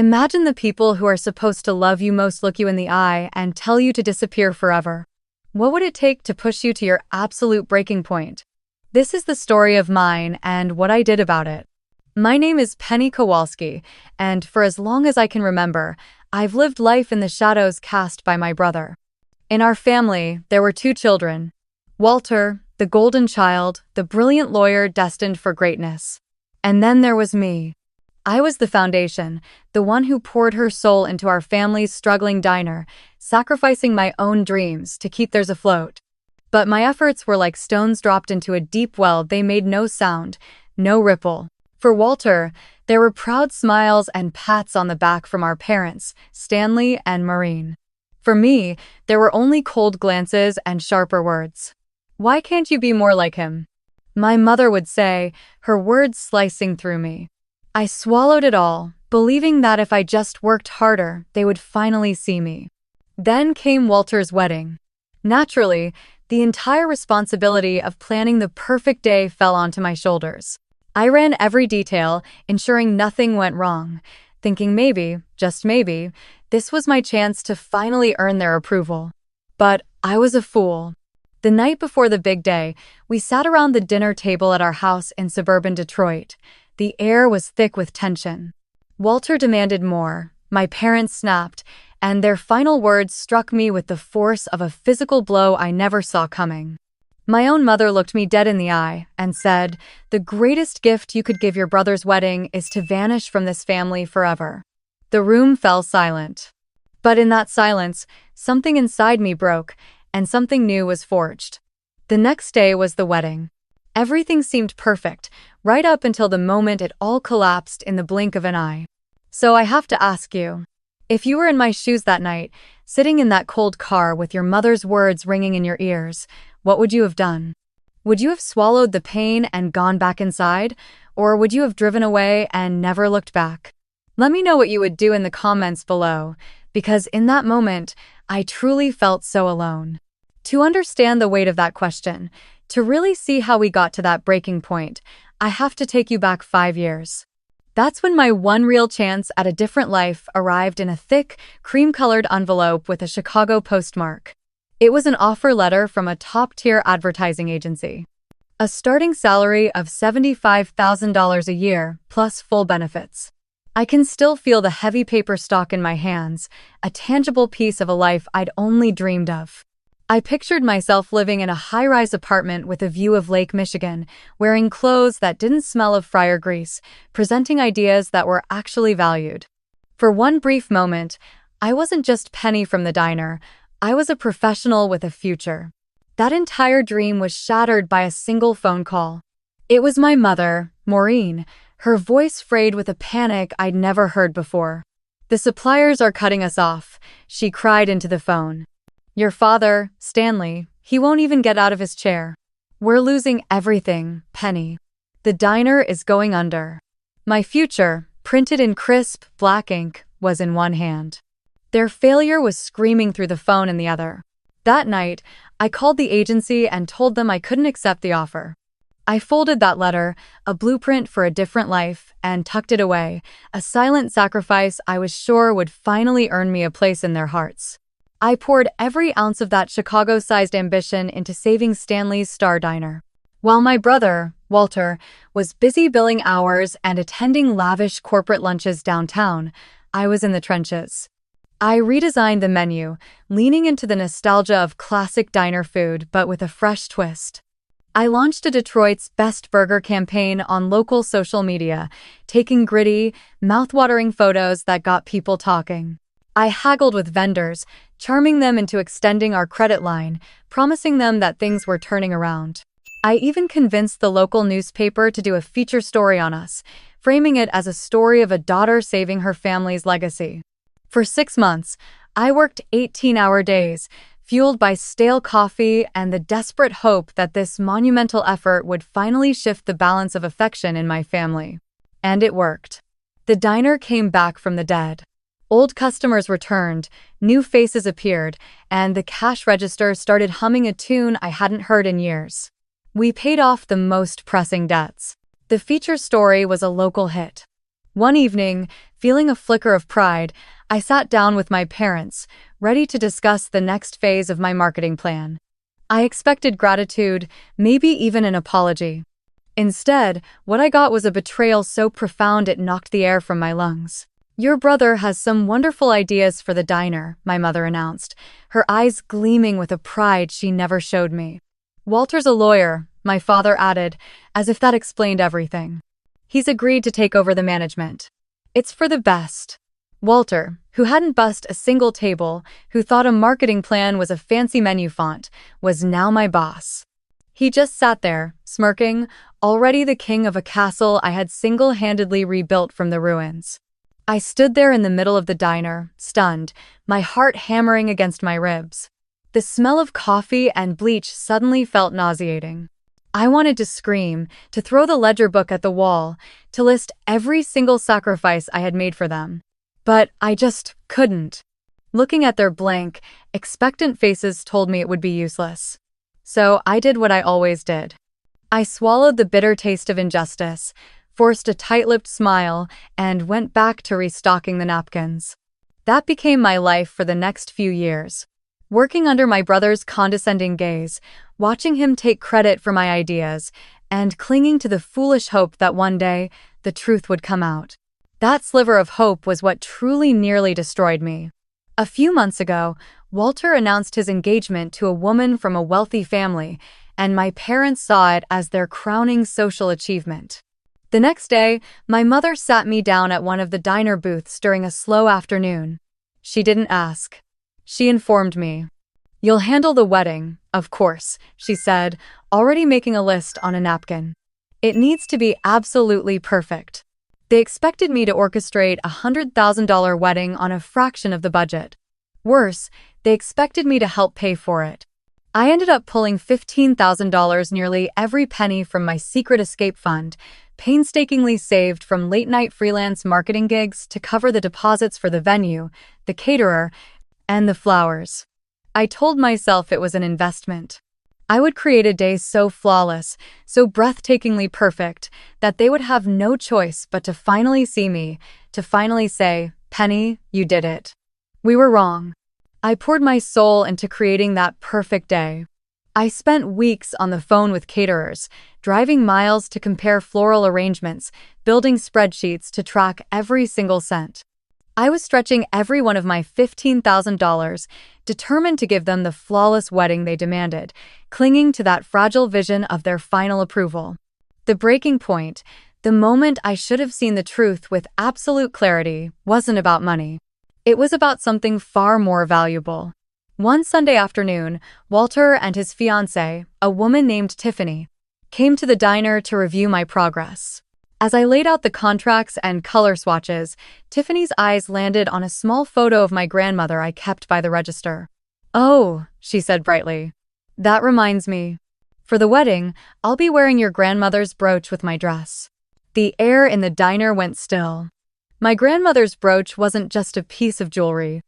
Imagine the people who are supposed to love you most look you in the eye and tell you to disappear forever. What would it take to push you to your absolute breaking point? This is the story of mine and what I did about it. My name is Penny Kowalski, and for as long as I can remember, I've lived life in the shadows cast by my brother. In our family, there were two children. Walter, the golden child, the brilliant lawyer destined for greatness. And then there was me. I was the foundation, the one who poured her soul into our family's struggling diner, sacrificing my own dreams to keep theirs afloat. But my efforts were like stones dropped into a deep well. They made no sound, no ripple. For Walter, there were proud smiles and pats on the back from our parents, Stanley and Maureen. For me, there were only cold glances and sharper words. "Why can't you be more like him?" my mother would say, her words slicing through me. I swallowed it all, believing that if I just worked harder, they would finally see me. Then came Walter's wedding. Naturally, the entire responsibility of planning the perfect day fell onto my shoulders. I ran every detail, ensuring nothing went wrong, thinking maybe, just maybe, this was my chance to finally earn their approval. But I was a fool. The night before the big day, we sat around the dinner table at our house in suburban Detroit. The air was thick with tension. Walter demanded more, my parents snapped, and their final words struck me with the force of a physical blow I never saw coming. My own mother looked me dead in the eye and said, "The greatest gift you could give your brother's wedding is to vanish from this family forever." The room fell silent. But in that silence, something inside me broke, and something new was forged. The next day was the wedding. Everything seemed perfect, right up until the moment it all collapsed in the blink of an eye. So I have to ask you, if you were in my shoes that night, sitting in that cold car with your mother's words ringing in your ears, what would you have done? Would you have swallowed the pain and gone back inside? Or would you have driven away and never looked back? Let me know what you would do in the comments below, because in that moment, I truly felt so alone. To understand the weight of that question, to really see how we got to that breaking point, I have to take you back 5 years. That's when my one real chance at a different life arrived in a thick, cream-colored envelope with a Chicago postmark. It was an offer letter from a top-tier advertising agency. A starting salary of $75,000 a year, plus full benefits. I can still feel the heavy paper stock in my hands, a tangible piece of a life I'd only dreamed of. I pictured myself living in a high-rise apartment with a view of Lake Michigan, wearing clothes that didn't smell of fryer grease, presenting ideas that were actually valued. For one brief moment, I wasn't just Penny from the diner, I was a professional with a future. That entire dream was shattered by a single phone call. It was my mother, Maureen, her voice frayed with a panic I'd never heard before. "The suppliers are cutting us off," she cried into the phone. "Your father, Stanley, he won't even get out of his chair. We're losing everything, Penny. The diner is going under." My future, printed in crisp, black ink, was in one hand. Their failure was screaming through the phone in the other. That night, I called the agency and told them I couldn't accept the offer. I folded that letter, a blueprint for a different life, and tucked it away, a silent sacrifice I was sure would finally earn me a place in their hearts. I poured every ounce of that Chicago-sized ambition into saving Stanley's Star Diner. While my brother, Walter, was busy billing hours and attending lavish corporate lunches downtown, I was in the trenches. I redesigned the menu, leaning into the nostalgia of classic diner food but with a fresh twist. I launched a Detroit's Best Burger campaign on local social media, taking gritty, mouth-watering photos that got people talking. I haggled with vendors, charming them into extending our credit line, promising them that things were turning around. I even convinced the local newspaper to do a feature story on us, framing it as a story of a daughter saving her family's legacy. For 6 months, I worked 18-hour days, fueled by stale coffee and the desperate hope that this monumental effort would finally shift the balance of affection in my family. And it worked. The diner came back from the dead. Old customers returned, new faces appeared, and the cash register started humming a tune I hadn't heard in years. We paid off the most pressing debts. The feature story was a local hit. One evening, feeling a flicker of pride, I sat down with my parents, ready to discuss the next phase of my marketing plan. I expected gratitude, maybe even an apology. Instead, what I got was a betrayal so profound it knocked the air from my lungs. "Your brother has some wonderful ideas for the diner," my mother announced, her eyes gleaming with a pride she never showed me. "Walter's a lawyer," my father added, as if that explained everything. "He's agreed to take over the management. It's for the best." Walter, who hadn't bussed a single table, who thought a marketing plan was a fancy menu font, was now my boss. He just sat there, smirking, already the king of a castle I had single-handedly rebuilt from the ruins. I stood there in the middle of the diner, stunned, my heart hammering against my ribs. The smell of coffee and bleach suddenly felt nauseating. I wanted to scream, to throw the ledger book at the wall, to list every single sacrifice I had made for them. But I just couldn't. Looking at their blank, expectant faces told me it would be useless. So I did what I always did. I swallowed the bitter taste of injustice, forced a tight-lipped smile, and went back to restocking the napkins. That became my life for the next few years. Working under my brother's condescending gaze, watching him take credit for my ideas, and clinging to the foolish hope that one day, the truth would come out. That sliver of hope was what truly nearly destroyed me. A few months ago, Walter announced his engagement to a woman from a wealthy family, and my parents saw it as their crowning social achievement. The next day, my mother sat me down at one of the diner booths during a slow afternoon. She didn't ask. She informed me. "You'll handle the wedding, of course," she said, already making a list on a napkin. "It needs to be absolutely perfect." They expected me to orchestrate a $100,000 wedding on a fraction of the budget. Worse, they expected me to help pay for it. I ended up pulling $15,000, nearly every penny from my secret escape fund, painstakingly saved from late-night freelance marketing gigs to cover the deposits for the venue, the caterer, and the flowers. I told myself it was an investment. I would create a day so flawless, so breathtakingly perfect, that they would have no choice but to finally see me, to finally say, "Penny, you did it." We were wrong. I poured my soul into creating that perfect day. I spent weeks on the phone with caterers, driving miles to compare floral arrangements, building spreadsheets to track every single cent. I was stretching every one of my $15,000, determined to give them the flawless wedding they demanded, clinging to that fragile vision of their final approval. The breaking point, the moment I should have seen the truth with absolute clarity, wasn't about money. It was about something far more valuable. One Sunday afternoon, Walter and his fiancée, a woman named Tiffany, came to the diner to review my progress. As I laid out the contracts and color swatches, Tiffany's eyes landed on a small photo of my grandmother I kept by the register. "Oh," she said brightly. "That reminds me. For the wedding, I'll be wearing your grandmother's brooch with my dress." The air in the diner went still. My grandmother's brooch wasn't just a piece of jewelry.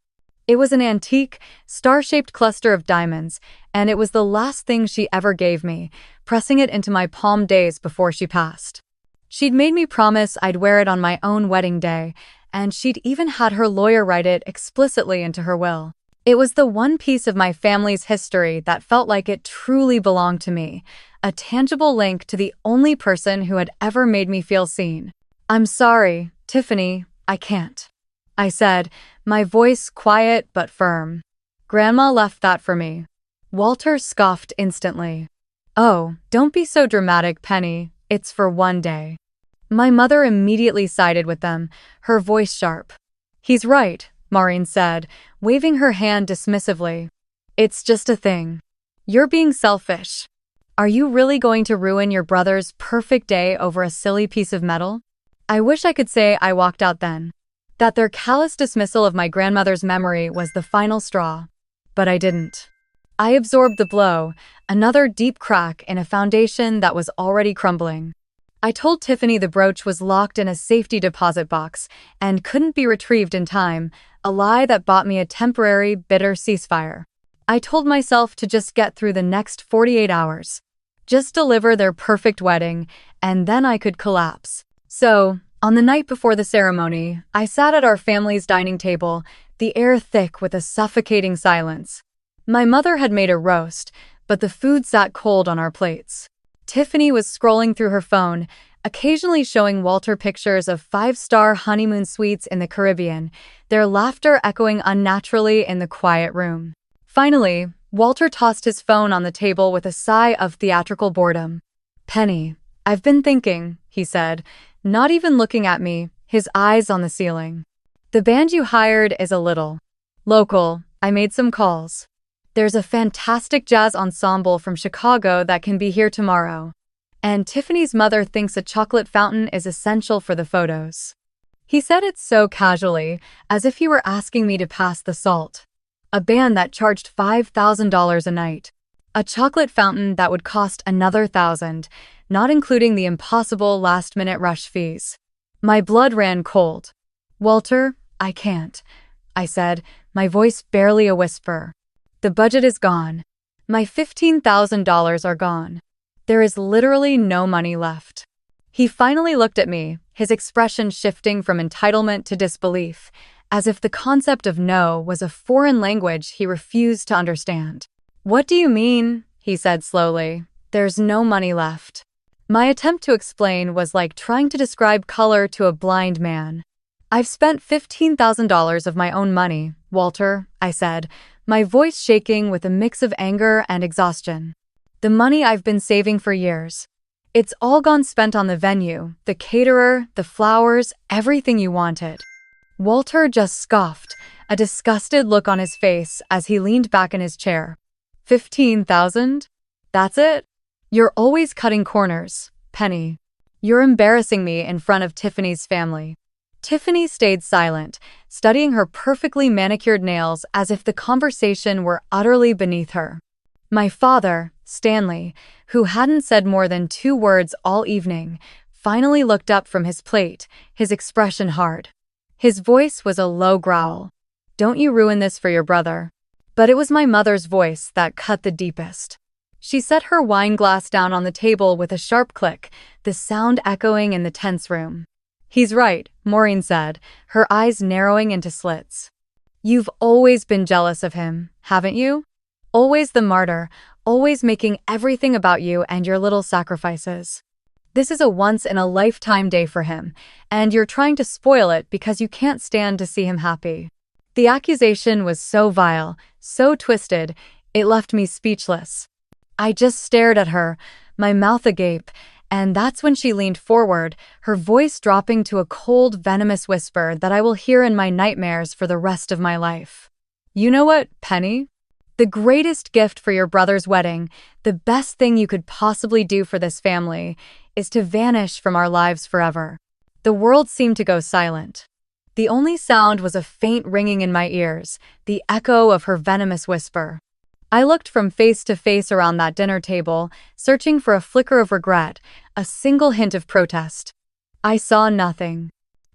It was an antique, star-shaped cluster of diamonds, and it was the last thing she ever gave me, pressing it into my palm days before she passed. She'd made me promise I'd wear it on my own wedding day, and she'd even had her lawyer write it explicitly into her will. It was the one piece of my family's history that felt like it truly belonged to me, a tangible link to the only person who had ever made me feel seen. "I'm sorry, Tiffany, I can't," I said, my voice quiet but firm. "Grandma left that for me." Walter scoffed instantly. "Oh, don't be so dramatic, Penny. It's for one day." My mother immediately sided with them, her voice sharp. "He's right," Maureen said, waving her hand dismissively. "It's just a thing. You're being selfish. Are you really going to ruin your brother's perfect day over a silly piece of metal?" I wish I could say I walked out then, that their callous dismissal of my grandmother's memory was the final straw. But I didn't. I absorbed the blow, another deep crack in a foundation that was already crumbling. I told Tiffany the brooch was locked in a safety deposit box and couldn't be retrieved in time, a lie that bought me a temporary, bitter ceasefire. I told myself to just get through the next 48 hours. Just deliver their perfect wedding, and then I could collapse. So, On the night before the ceremony, I sat at our family's dining table, the air thick with a suffocating silence. My mother had made a roast, but the food sat cold on our plates. Tiffany was scrolling through her phone, occasionally showing Walter pictures of five-star honeymoon suites in the Caribbean, their laughter echoing unnaturally in the quiet room. Finally, Walter tossed his phone on the table with a sigh of theatrical boredom. "Penny, I've been thinking," he said, not even looking at me, his eyes on the ceiling. "The band you hired is a little local. I made some calls. There's a fantastic jazz ensemble from Chicago that can be here tomorrow. And Tiffany's mother thinks a chocolate fountain is essential for the photos." He said it so casually, as if he were asking me to pass the salt. A band that charged $5,000 a night. A chocolate fountain that would cost another $1,000, not including the impossible last-minute rush fees. My blood ran cold. "Walter, I can't," I said, my voice barely a whisper. "The budget is gone. My $15,000 are gone. There is literally no money left." He finally looked at me, his expression shifting from entitlement to disbelief, as if the concept of no was a foreign language he refused to understand. "What do you mean?" he said slowly. "There's no money left." My attempt to explain was like trying to describe color to a blind man. "I've spent $15,000 of my own money, Walter," I said, my voice shaking with a mix of anger and exhaustion. "The money I've been saving for years. It's all gone spent on the venue, the caterer, the flowers, everything you wanted." Walter just scoffed, a disgusted look on his face as he leaned back in his chair. "15,000? That's it? You're always cutting corners, Penny. You're embarrassing me in front of Tiffany's family." Tiffany stayed silent, studying her perfectly manicured nails as if the conversation were utterly beneath her. My father, Stanley, who hadn't said more than 2 words all evening, finally looked up from his plate, his expression hard. His voice was a low growl. "Don't you ruin this for your brother." But it was my mother's voice that cut the deepest. She set her wine glass down on the table with a sharp click, the sound echoing in the tense room. "He's right," Maureen said, her eyes narrowing into slits. "You've always been jealous of him, haven't you? Always the martyr, always making everything about you and your little sacrifices. This is a once-in-a-lifetime day for him, and you're trying to spoil it because you can't stand to see him happy." The accusation was so vile, so twisted, it left me speechless. I just stared at her, my mouth agape, and that's when she leaned forward, her voice dropping to a cold, venomous whisper that I will hear in my nightmares for the rest of my life. "You know what, Penny? The greatest gift for your brother's wedding, the best thing you could possibly do for this family, is to vanish from our lives forever." The world seemed to go silent. The only sound was a faint ringing in my ears, the echo of her venomous whisper. I looked from face to face around that dinner table, searching for a flicker of regret, a single hint of protest. I saw nothing.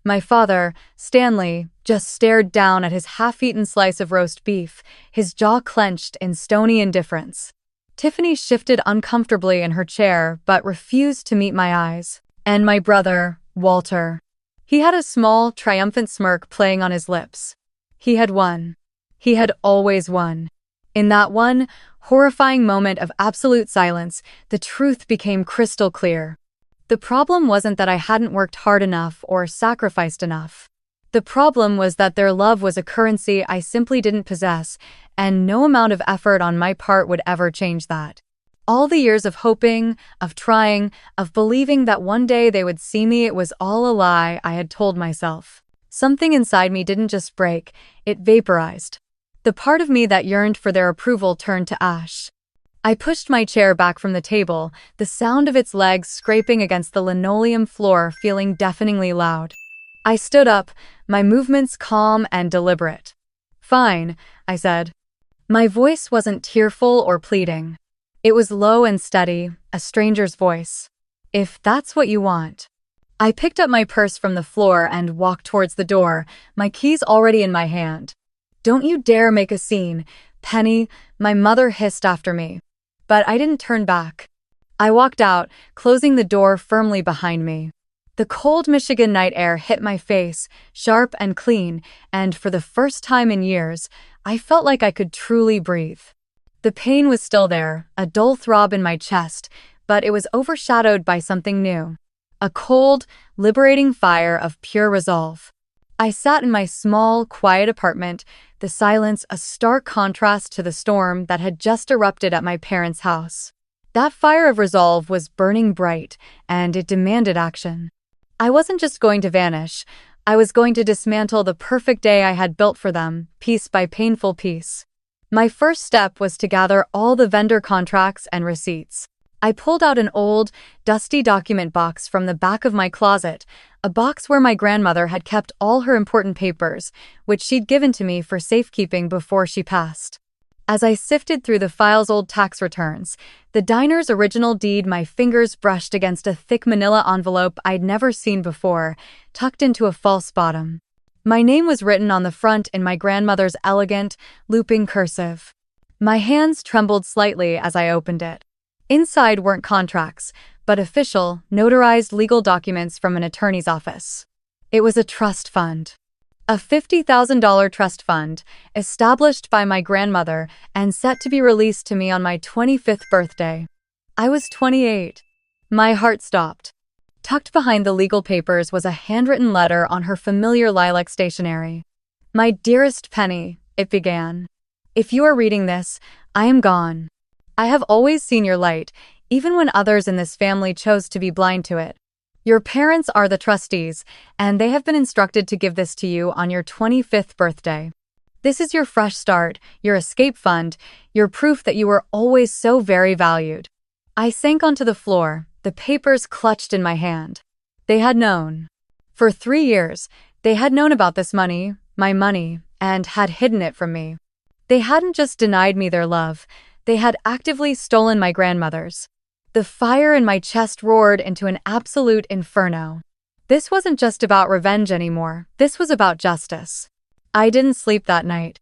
My father, Stanley, just stared down at his half-eaten slice of roast beef, his jaw clenched in stony indifference. Tiffany shifted uncomfortably in her chair but refused to meet my eyes. And my brother, Walter. He had a small, triumphant smirk playing on his lips. He had won. He had always won. In that one horrifying moment of absolute silence, the truth became crystal clear. The problem wasn't that I hadn't worked hard enough or sacrificed enough. The problem was that their love was a currency I simply didn't possess, and no amount of effort on my part would ever change that. All the years of hoping, of trying, of believing that one day they would see me, it was all a lie I had told myself. Something inside me didn't just break, it vaporized. The part of me that yearned for their approval turned to ash. I pushed my chair back from the table, the sound of its legs scraping against the linoleum floor feeling deafeningly loud. I stood up, my movements calm and deliberate. "Fine," I said. My voice wasn't tearful or pleading. It was low and steady, a stranger's voice. "If that's what you want." I picked up my purse from the floor and walked towards the door, my keys already in my hand. "Don't you dare make a scene, Penny," my mother hissed after me. But I didn't turn back. I walked out, closing the door firmly behind me. The cold Michigan night air hit my face, sharp and clean, and for the first time in years, I felt like I could truly breathe. The pain was still there, a dull throb in my chest, but it was overshadowed by something new. A cold, liberating fire of pure resolve. I sat in my small, quiet apartment, the silence a stark contrast to the storm that had just erupted at my parents' house. That fire of resolve was burning bright, and it demanded action. I wasn't just going to vanish, I was going to dismantle the perfect day I had built for them, piece by painful piece. My first step was to gather all the vendor contracts and receipts. I pulled out an old, dusty document box from the back of my closet, a box where my grandmother had kept all her important papers, which she'd given to me for safekeeping before she passed. As I sifted through the file's old tax returns, the diner's original deed, my fingers brushed against a thick manila envelope I'd never seen before, tucked into a false bottom. My name was written on the front in my grandmother's elegant, looping cursive. My hands trembled slightly as I opened it. Inside weren't contracts, but official, notarized legal documents from an attorney's office. It was a trust fund. A $50,000 trust fund, established by my grandmother and set to be released to me on my 25th birthday. I was 28. My heart stopped. Tucked behind the legal papers was a handwritten letter on her familiar lilac stationery. "My dearest Penny," it began. "If you are reading this, I am gone. I have always seen your light, even when others in this family chose to be blind to it. Your parents are the trustees, and they have been instructed to give this to you on your 25th birthday. This is your fresh start, your escape fund, your proof that you were always so very valued." I sank onto the floor, the papers clutched in my hand. They had known. For 3 years, they had known about this money, my money, and had hidden it from me. They hadn't just denied me their love, they had actively stolen my grandmother's. The fire in my chest roared into an absolute inferno. This wasn't just about revenge anymore, this was about justice. I didn't sleep that night.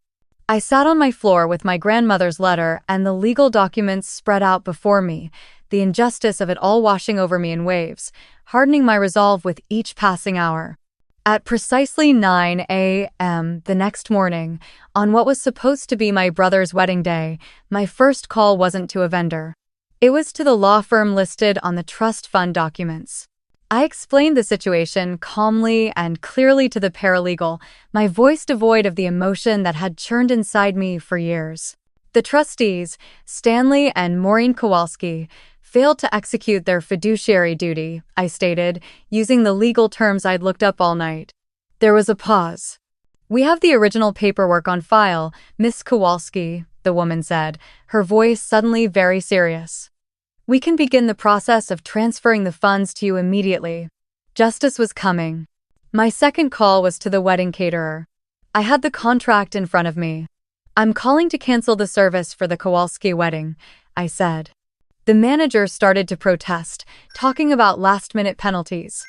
I sat on my floor with my grandmother's letter and the legal documents spread out before me, the injustice of it all washing over me in waves, hardening my resolve with each passing hour. At precisely 9 a.m. the next morning, on what was supposed to be my brother's wedding day, my first call wasn't to a vendor. It was to the law firm listed on the trust fund documents. I explained the situation calmly and clearly to the paralegal, my voice devoid of the emotion that had churned inside me for years. The trustees, Stanley and Maureen Kowalski, failed to execute their fiduciary duty, I stated, using the legal terms I'd looked up all night. There was a pause. "We have the original paperwork on file, Miss Kowalski," the woman said, her voice suddenly very serious. "We can begin the process of transferring the funds to you immediately." Justice was coming. My second call was to the wedding caterer. I had the contract in front of me. "I'm calling to cancel the service for the Kowalski wedding," I said. The manager started to protest, talking about last-minute penalties.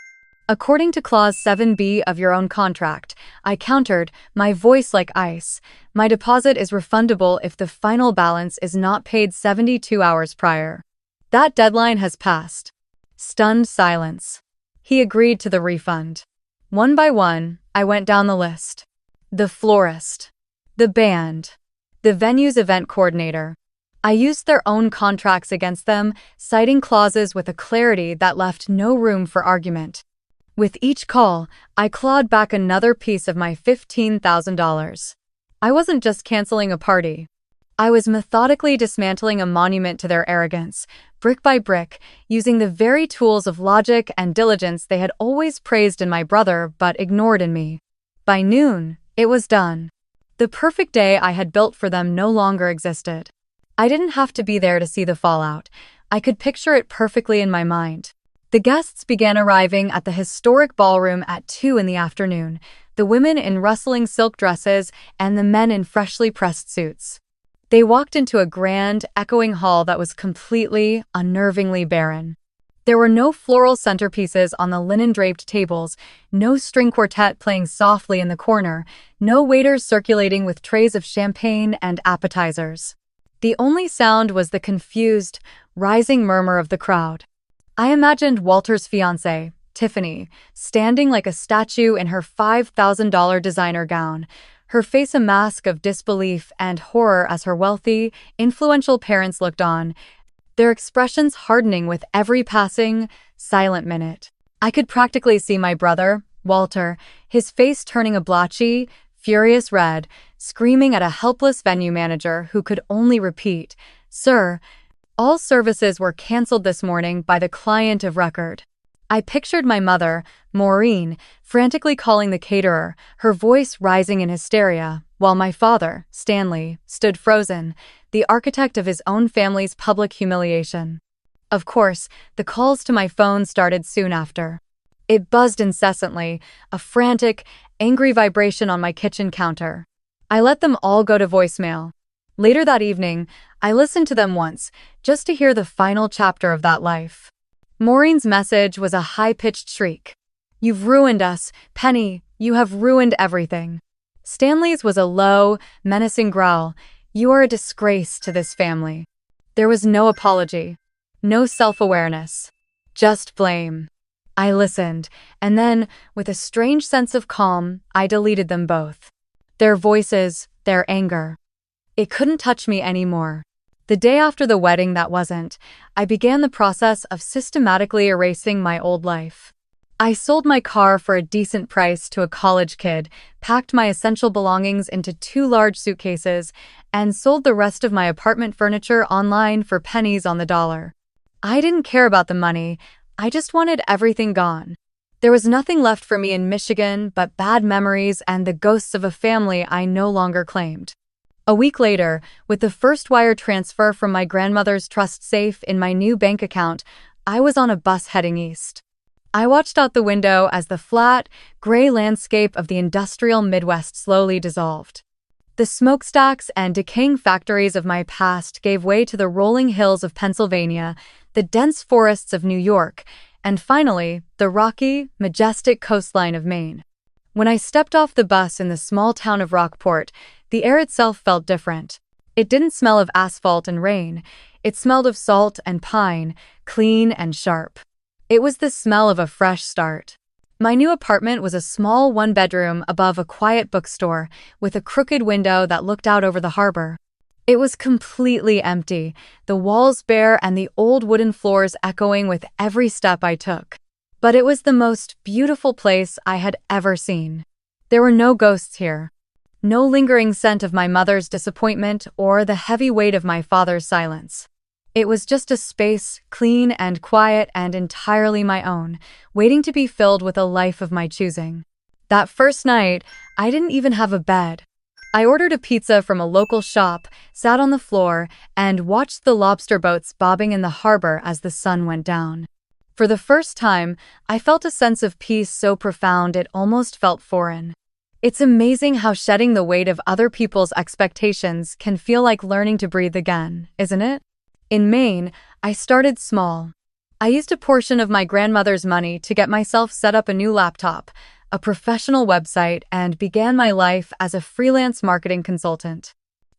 "According to Clause 7B of your own contract," I countered, my voice like ice, "my deposit is refundable if the final balance is not paid 72 hours prior." "That deadline has passed." Stunned silence. He agreed to the refund. One by one, I went down the list. The florist. The band. The venue's event coordinator. I used their own contracts against them, citing clauses with a clarity that left no room for argument. With each call, I clawed back another piece of my $15,000. I wasn't just canceling a party. I was methodically dismantling a monument to their arrogance, brick by brick, using the very tools of logic and diligence they had always praised in my brother but ignored in me. By noon, it was done. The perfect day I had built for them no longer existed. I didn't have to be there to see the fallout. I could picture it perfectly in my mind. The guests began arriving at the historic ballroom at 2 in the afternoon, the women in rustling silk dresses and the men in freshly pressed suits. They walked into a grand, echoing hall that was completely, unnervingly barren. There were no floral centerpieces on the linen-draped tables, no string quartet playing softly in the corner, no waiters circulating with trays of champagne and appetizers. The only sound was the confused, rising murmur of the crowd. I imagined Walter's fiancé, Tiffany, standing like a statue in her $5,000 designer gown, her face a mask of disbelief and horror as her wealthy, influential parents looked on, their expressions hardening with every passing, silent minute. I could practically see my brother, Walter, his face turning a blotchy, furious red, screaming at a helpless venue manager who could only repeat, "Sir, all services were canceled this morning by the client of record." I pictured my mother, Maureen, frantically calling the caterer, her voice rising in hysteria, while my father, Stanley, stood frozen, the architect of his own family's public humiliation. Of course, the calls to my phone started soon after. It buzzed incessantly, a frantic, angry vibration on my kitchen counter. I let them all go to voicemail. Later that evening, I listened to them once, just to hear the final chapter of that life. Maureen's message was a high-pitched shriek. "You've ruined us, Penny, you have ruined everything." Stanley's was a low, menacing growl. "You are a disgrace to this family." There was no apology, no self-awareness, just blame. I listened, and then, with a strange sense of calm, I deleted them both. Their voices, their anger. It couldn't touch me anymore. The day after the wedding that wasn't, I began the process of systematically erasing my old life. I sold my car for a decent price to a college kid, packed my essential belongings into 2 large suitcases, and sold the rest of my apartment furniture online for pennies on the dollar. I didn't care about the money, I just wanted everything gone. There was nothing left for me in Michigan but bad memories and the ghosts of a family I no longer claimed. A week later, with the first wire transfer from my grandmother's trust safe in my new bank account, I was on a bus heading east. I watched out the window as the flat, gray landscape of the industrial Midwest slowly dissolved. The smokestacks and decaying factories of my past gave way to the rolling hills of Pennsylvania, the dense forests of New York, and finally, the rocky, majestic coastline of Maine. When I stepped off the bus in the small town of Rockport, the air itself felt different. It didn't smell of asphalt and rain. It smelled of salt and pine, clean and sharp. It was the smell of a fresh start. My new apartment was a small one-bedroom above a quiet bookstore with a crooked window that looked out over the harbor. It was completely empty, the walls bare and the old wooden floors echoing with every step I took. But it was the most beautiful place I had ever seen. There were no ghosts here. No lingering scent of my mother's disappointment or the heavy weight of my father's silence. It was just a space, clean and quiet and entirely my own, waiting to be filled with a life of my choosing. That first night, I didn't even have a bed. I ordered a pizza from a local shop, sat on the floor, and watched the lobster boats bobbing in the harbor as the sun went down. For the first time, I felt a sense of peace so profound it almost felt foreign. It's amazing how shedding the weight of other people's expectations can feel like learning to breathe again, isn't it? In Maine, I started small. I used a portion of my grandmother's money to get myself set up a new laptop, a professional website, and began my life as a freelance marketing consultant.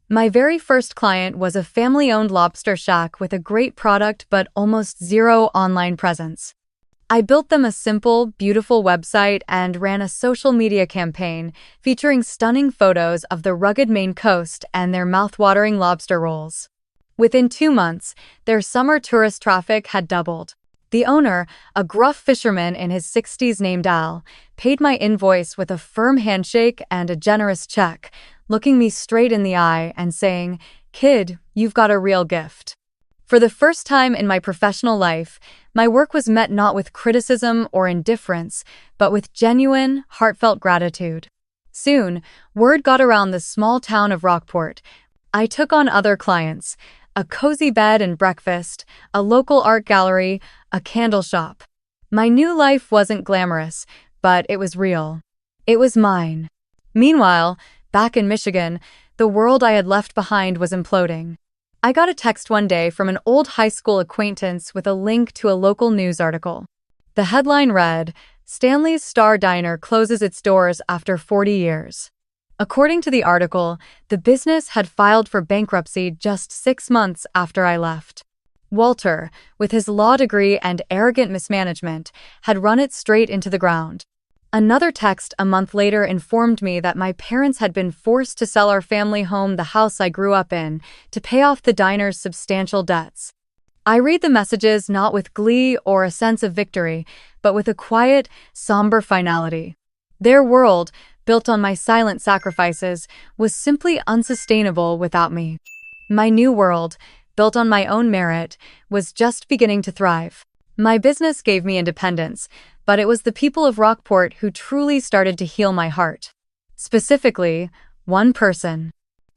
My very first client was a family-owned lobster shack with a great product but almost zero online presence. I built them a simple, beautiful website and ran a social media campaign featuring stunning photos of the rugged Maine coast and their mouth-watering lobster rolls. Within 2 months, their summer tourist traffic had doubled. The owner, a gruff fisherman in his 60s named Al, paid my invoice with a firm handshake and a generous check, looking me straight in the eye and saying, "Kid, you've got a real gift." For the first time in my professional life, my work was met not with criticism or indifference, but with genuine, heartfelt gratitude. Soon, word got around the small town of Rockport. I took on other clients, a cozy bed and breakfast, a local art gallery, a candle shop. My new life wasn't glamorous, but it was real. It was mine. Meanwhile, back in Michigan, the world I had left behind was imploding. I got a text one day from an old high school acquaintance with a link to a local news article. The headline read, "Stanley's Star Diner closes its doors after 40 years." According to the article, the business had filed for bankruptcy just 6 months after I left. Walter, with his law degree and arrogant mismanagement, had run it straight into the ground. Another text a month later informed me that my parents had been forced to sell our family home, the house I grew up in, to pay off the diner's substantial debts. I read the messages not with glee or a sense of victory, but with a quiet, somber finality. Their world, built on my silent sacrifices, was simply unsustainable without me. My new world, built on my own merit, was just beginning to thrive. My business gave me independence, but it was the people of Rockport who truly started to heal my heart. Specifically, one person.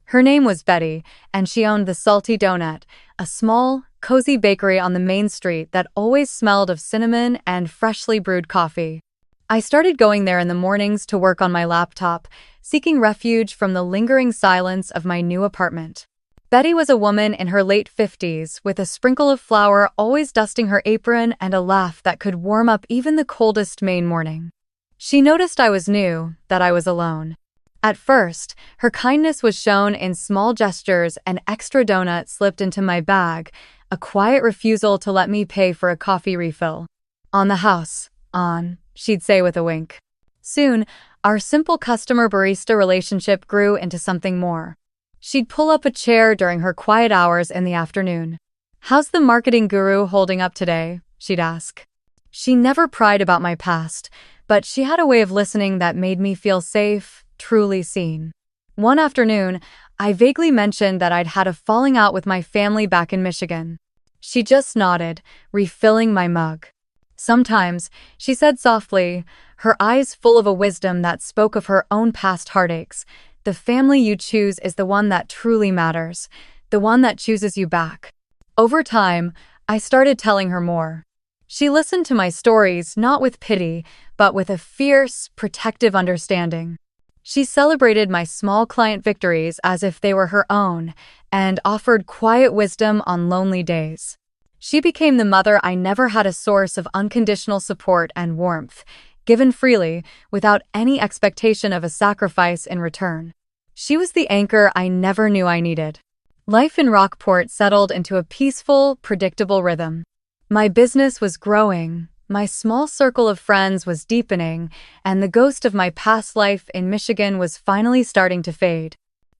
Her name was Betty, and she owned the Salty Donut, a small, cozy bakery on the main street that always smelled of cinnamon and freshly brewed coffee. I started going there in the mornings to work on my laptop, seeking refuge from the lingering silence of my new apartment. Betty was a woman in her late 50s, with a sprinkle of flour always dusting her apron and a laugh that could warm up even the coldest Maine morning. She noticed I was new, that I was alone. At first, her kindness was shown in small gestures. An extra donut slipped into my bag, a quiet refusal to let me pay for a coffee refill. "On the house, she'd say with a wink. Soon, our simple customer-barista relationship grew into something more. She'd pull up a chair during her quiet hours in the afternoon. "How's the marketing guru holding up today?" she'd ask. She never pried about my past, but she had a way of listening that made me feel safe, truly seen. One afternoon, I vaguely mentioned that I'd had a falling out with my family back in Michigan. She just nodded, refilling my mug. "Sometimes," she said softly, her eyes full of a wisdom that spoke of her own past heartaches, "the family you choose is the one that truly matters, the one that chooses you back." Over time, I started telling her more. She listened to my stories not with pity, but with a fierce, protective understanding. She celebrated my small client victories as if they were her own, and offered quiet wisdom on lonely days. She became the mother I never had, a source of unconditional support and warmth, given freely, without any expectation of a sacrifice in return. She was the anchor I never knew I needed. Life in Rockport settled into a peaceful, predictable rhythm. My business was growing, my small circle of friends was deepening, and the ghost of my past life in Michigan was finally starting to fade.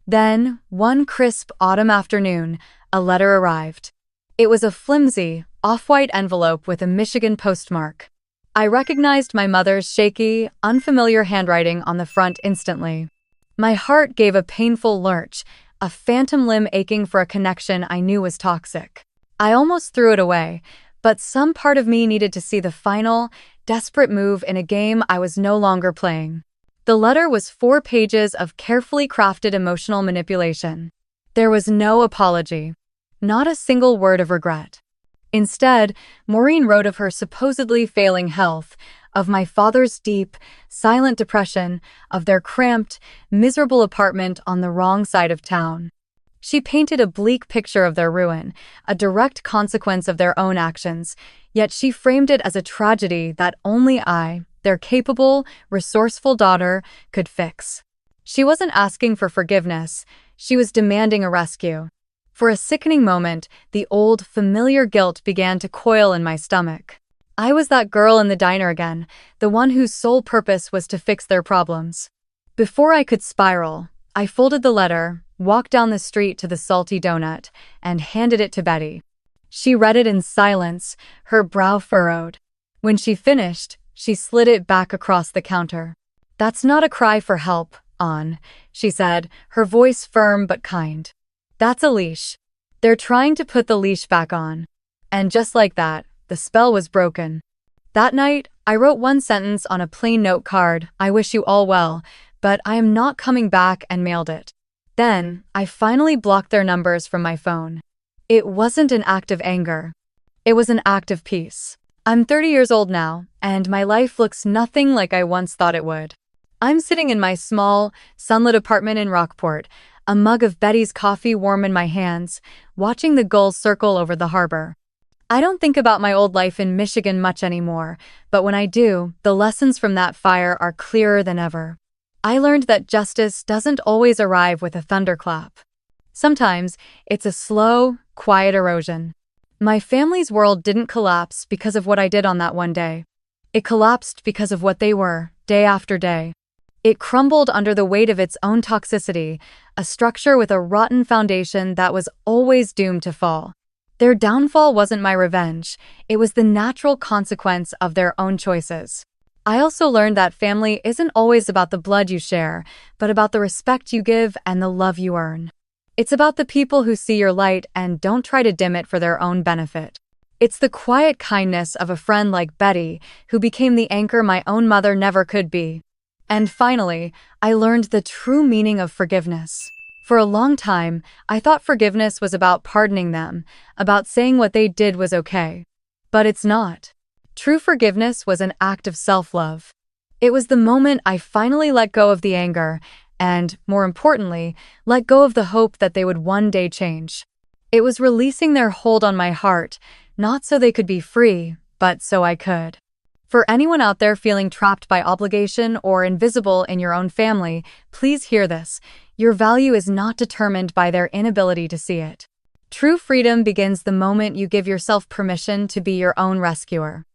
Then, one crisp autumn afternoon, a letter arrived. It was a flimsy, off-white envelope with a Michigan postmark. I recognized my mother's shaky, unfamiliar handwriting on the front instantly. My heart gave a painful lurch, a phantom limb aching for a connection I knew was toxic. I almost threw it away, but some part of me needed to see the final, desperate move in a game I was no longer playing. The letter was 4 pages of carefully crafted emotional manipulation. There was no apology, not a single word of regret. Instead, Maureen wrote of her supposedly failing health, of my father's deep, silent depression, of their cramped, miserable apartment on the wrong side of town. She painted a bleak picture of their ruin, a direct consequence of their own actions, yet she framed it as a tragedy that only I, their capable, resourceful daughter, could fix. She wasn't asking for forgiveness, she was demanding a rescue. For a sickening moment, the old, familiar guilt began to coil in my stomach. I was that girl in the diner again, the one whose sole purpose was to fix their problems. Before I could spiral, I folded the letter, walked down the street to the Salty Donut, and handed it to Betty. She read it in silence, her brow furrowed. When she finished, she slid it back across the counter. "That's not a cry for help, Ann," she said, her voice firm but kind. "That's a leash. They're trying to put the leash back on." And just like that, the spell was broken. That night, I wrote one sentence on a plain note card: "I wish you all well, but I am not coming back," and mailed it. Then, I finally blocked their numbers from my phone. It wasn't an act of anger. It was an act of peace. I'm 30 years old now, and my life looks nothing like I once thought it would. I'm sitting in my small, sunlit apartment in Rockport, a mug of Betty's coffee warm in my hands, watching the gulls circle over the harbor. I don't think about my old life in Michigan much anymore, but when I do, the lessons from that fire are clearer than ever. I learned that justice doesn't always arrive with a thunderclap. Sometimes, it's a slow, quiet erosion. My family's world didn't collapse because of what I did on that one day. It collapsed because of what they were, day after day. It crumbled under the weight of its own toxicity, a structure with a rotten foundation that was always doomed to fall. Their downfall wasn't my revenge, it was the natural consequence of their own choices. I also learned that family isn't always about the blood you share, but about the respect you give and the love you earn. It's about the people who see your light and don't try to dim it for their own benefit. It's the quiet kindness of a friend like Betty, who became the anchor my own mother never could be. And finally, I learned the true meaning of forgiveness. For a long time, I thought forgiveness was about pardoning them, about saying what they did was okay. But it's not. True forgiveness was an act of self-love. It was the moment I finally let go of the anger and, more importantly, let go of the hope that they would one day change. It was releasing their hold on my heart, not so they could be free, but so I could. For anyone out there feeling trapped by obligation or invisible in your own family, please hear this. Your value is not determined by their inability to see it. True freedom begins the moment you give yourself permission to be your own rescuer.